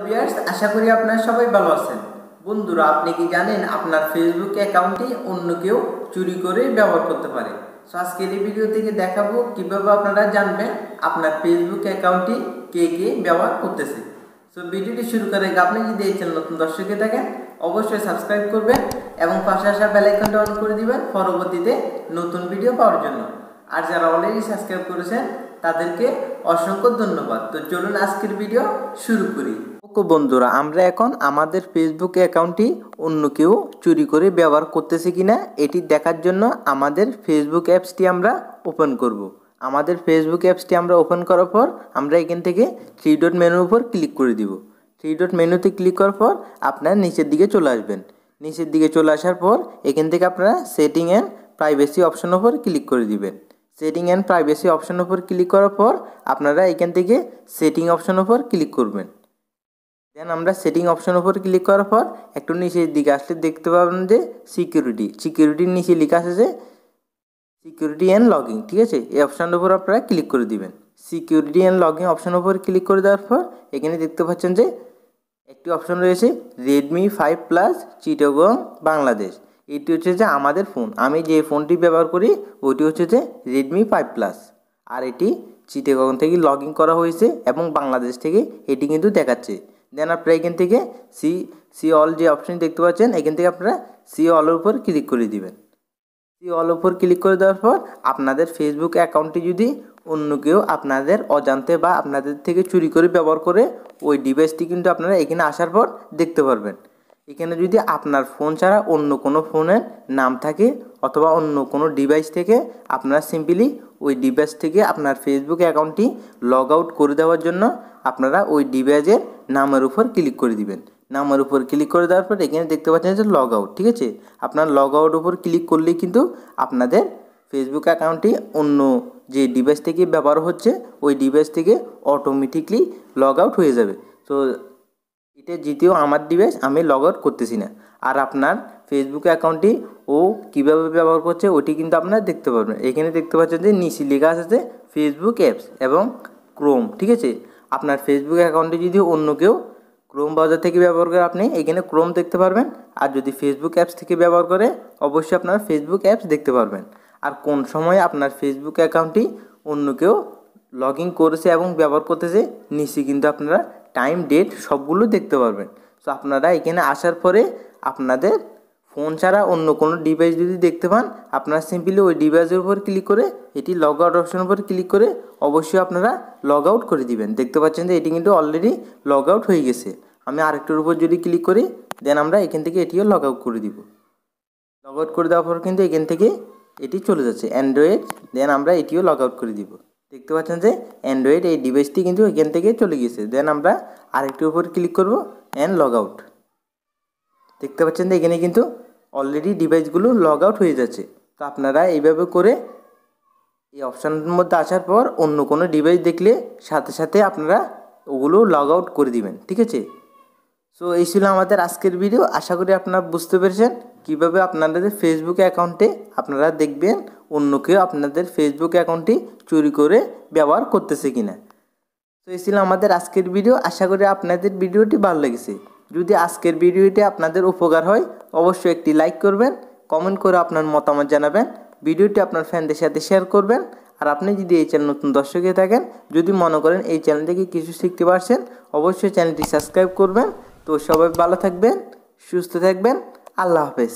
Viewers, আশা করি আপনারা সবাই ভালো আছেন। বন্ধুরা, আপনি কি জানেন আপনার ফেসবুক অ্যাকাউন্টটি অন্য কেউ চুরি করে ব্যবহার করতে পারে? সো আজকের এই ভিডিও থেকে দেখাবো কিভাবে আপনারা জানবেন আপনার ফেসবুক অ্যাকাউন্টটি কে কে ব্যবহার করতেছে। সো ভিডিওটি শুরু করার আগে আপনি যদি এই চ্যানেল নতুন দর্শক হয়ে থাকেন অবশ্যই সাবস্ক্রাইব করবেন এবং পাশে আসা বেল আইকনটা অন করে দিবেন পরবর্তীতে নতুন ভিডিও পাওয়ার জন্য। আর যারা অলরেডি সাবস্ক্রাইব করেছেন তাদেরকে অসংখ্য ধন্যবাদ। তো চলুন আজকের ভিডিও শুরু করি। বন্ধুরা, আমরা এখন আমাদের ফেসবুক অ্যাকাউন্টটি অন্য কেউ চুরি করে ব্যবহার করতেছে কিনা এটি দেখার জন্য আমাদের ফেসবুক অ্যাপসটি আমরা ওপেন করব। আমাদের ফেসবুক অ্যাপসটি আমরা ওপেন করার পর আমরা এখান থেকে থ্রি ডট মেনুর উপর ক্লিক করে দিব। থ্রি ডট মেনুতে ক্লিক করার পর আপনারা নিচের দিকে চলে আসবেন। নিচের দিকে চলে আসার পর এখান থেকে আপনারা সেটিং অ্যান্ড প্রাইভেসি অপশনের উপর ক্লিক করে দিবেন। সেটিং অ্যান্ড প্রাইভেসি অপশনের উপর ক্লিক করার পর আপনারা এখান থেকে সেটিং অপশনের উপর ক্লিক করবেন। দেন আমরা সেটিং অপশনের উপর ক্লিক করার পর একটু নিচের দিকে আসলে দেখতে পাবেন যে সিকিউরিটির নিচে লেখা আছে যে সিকিউরিটি অ্যান্ড লগইন, ঠিক আছে? এই অপশানের উপর আপনারা ক্লিক করে দিবেন। সিকিউরিটি অ্যান্ড লগইন অপশনের উপর ক্লিক করে দেওয়ার পর এখানে দেখতে পাচ্ছেন যে একটি অপশন রয়েছে রেডমি 5 প্লাস চিটাগং বাংলাদেশ। এটি হচ্ছে যে আমাদের ফোন, আমি যে ফোনটি ব্যবহার করি ওইটি হচ্ছে যে রেডমি 5 প্লাস, আর এটি চিটাগং থেকে লগ ইন করা হয়েছে এবং বাংলাদেশ থেকে এটি কিন্তু দেখাচ্ছে। দেন আপনারা এখান থেকে সি অল যে অপশন দেখতে পাচ্ছেন এখান থেকে আপনারা সি অলের উপর ক্লিক করে দিবেন। সি অল উপর ক্লিক করে দেওয়ার পর আপনাদের ফেসবুক অ্যাকাউন্টটি যদি অন্য কেউ আপনাদের অজান্তে বা আপনাদের থেকে চুরি করে ব্যবহার করে ওই ডিভাইসটি কিন্তু আপনারা এখানে আসার পর দেখতে পারবেন। এখানে যদি আপনার ফোন ছাড়া অন্য কোনো ফোনের নাম থাকে অথবা অন্য কোনো ডিভাইস থেকে আপনারা সিম্পলি ওই ডিভাইস থেকে আপনার ফেসবুক অ্যাকাউন্টটি লগ আউট করে দেওয়ার জন্য আপনারা ওই ডিভাইসের নামের উপর ক্লিক করে দিবেন। নামের উপর ক্লিক করে দেওয়ার পর এখানে দেখতে পাচ্ছেন যে লগ আউট, ঠিক আছে? আপনার লগ আউট উপর ক্লিক করলেই কিন্তু আপনাদের ফেসবুক অ্যাকাউন্টটি অন্য যে ডিভাইস থেকে ব্যবহার হচ্ছে ওই ডিভাইস থেকে অটোমেটিকলি লগ আউট হয়ে যাবে। তো এটা যেহেতু আমার ডিভাইস আমি লগ আউট করতেছি না। আর আপনার ফেসবুক অ্যাকাউন্টটি ও কীভাবে ব্যবহার করছে ওটি কিন্তু আপনারা দেখতে পারবেন। এখানে দেখতে পাচ্ছেন যে নিচে লেখা আছে ফেসবুক অ্যাপস এবং ক্রোম, ঠিক আছে? আপনার ফেসবুক অ্যাকাউন্টটি যদি অন্য কেউ ক্রোম ব্রাউজার থেকে ব্যবহার করে আপনি এখানে ক্রোম দেখতে পারবেন, আর যদি ফেসবুক অ্যাপস থেকে ব্যবহার করে অবশ্যই আপনারা ফেসবুক অ্যাপস দেখতে পারবেন। আর কোন সময় আপনার ফেসবুক অ্যাকাউন্টটি অন্য কেউ লগ ইন করেছে এবং ব্যবহার করতেছে নিচে কিন্তু আপনারা টাইম ডেট সবগুলো দেখতে পারবেন। সো আপনারা এখানে আসার পরে আপনাদের ফোন ছাড়া অন্য কোনো ডিভাইস যদি দেখতে পান আপনারা সিম্পলি ওই ডিভাইসের উপর ক্লিক করে এটি লগ আউট অপশনের উপর ক্লিক করে অবশ্যই আপনারা লগ আউট করে দিবেন। দেখতে পাচ্ছেন যে এটি কিন্তু অলরেডি লগ আউট হয়ে গেছে। আমি আরেকটার উপর যদি ক্লিক করি দেন আমরা এখান থেকে এটিও লগ আউট করে দিব। লগ আউট করে দেওয়ার পর কিন্তু এখান থেকে এটি চলে যাচ্ছে অ্যান্ড্রয়েড, দেন আমরা এটিও লগ আউট করে দিব। দেখতে পাচ্ছেন যে অ্যান্ড্রয়েড এই ডিভাইসটি কিন্তু এখান থেকে চলে গেছে। দেন আমরা আরেকটির উপর ক্লিক করব অ্যান্ড লগ আউট। দেখতে পাচ্ছেন যে এখানে কিন্তু অলরেডি ডিভাইসগুলো লগ আউট হয়ে যাচ্ছে। তো আপনারা এইভাবে করে এই অপশানের মধ্যে আসার পর অন্য কোনো ডিভাইস দেখলে সাথে সাথে আপনারা ওগুলো লগ আউট করে দিবেন, ঠিক আছে? সো এই ছিল আমাদের আজকের ভিডিও। আশা করি আপনারা বুঝতে পেরেছেন কীভাবে আপনাদের ফেসবুক অ্যাকাউন্টে আপনারা দেখবেন অন্য কেউ আপনাদের ফেসবুক অ্যাকাউন্টটি চুরি করে ব্যবহার করতেছে কিনা। তো এই ছিল আমাদের আজকের ভিডিও। আশা করি আপনাদের ভিডিওটি ভালো লেগেছে। যদি আজকের ভিডিওটি আপনাদের উপকার হয় অবশ্যই একটি লাইক করবেন, কমেন্ট করে আপনার মতামত জানাবেন, ভিডিওটি আপনার ফ্যানদের সাথে শেয়ার করবেন। আর আপনি যদি এই চ্যানেল নতুন দর্শক হয়ে থাকেন, যদি মনে করেন এই চ্যানেল থেকে কিছু শিখতে পারছেন অবশ্যই চ্যানেলটি সাবস্ক্রাইব করবেন। তো সবাই ভালো থাকবেন, সুস্থ থাকবেন, আল্লাহ হাফেজ।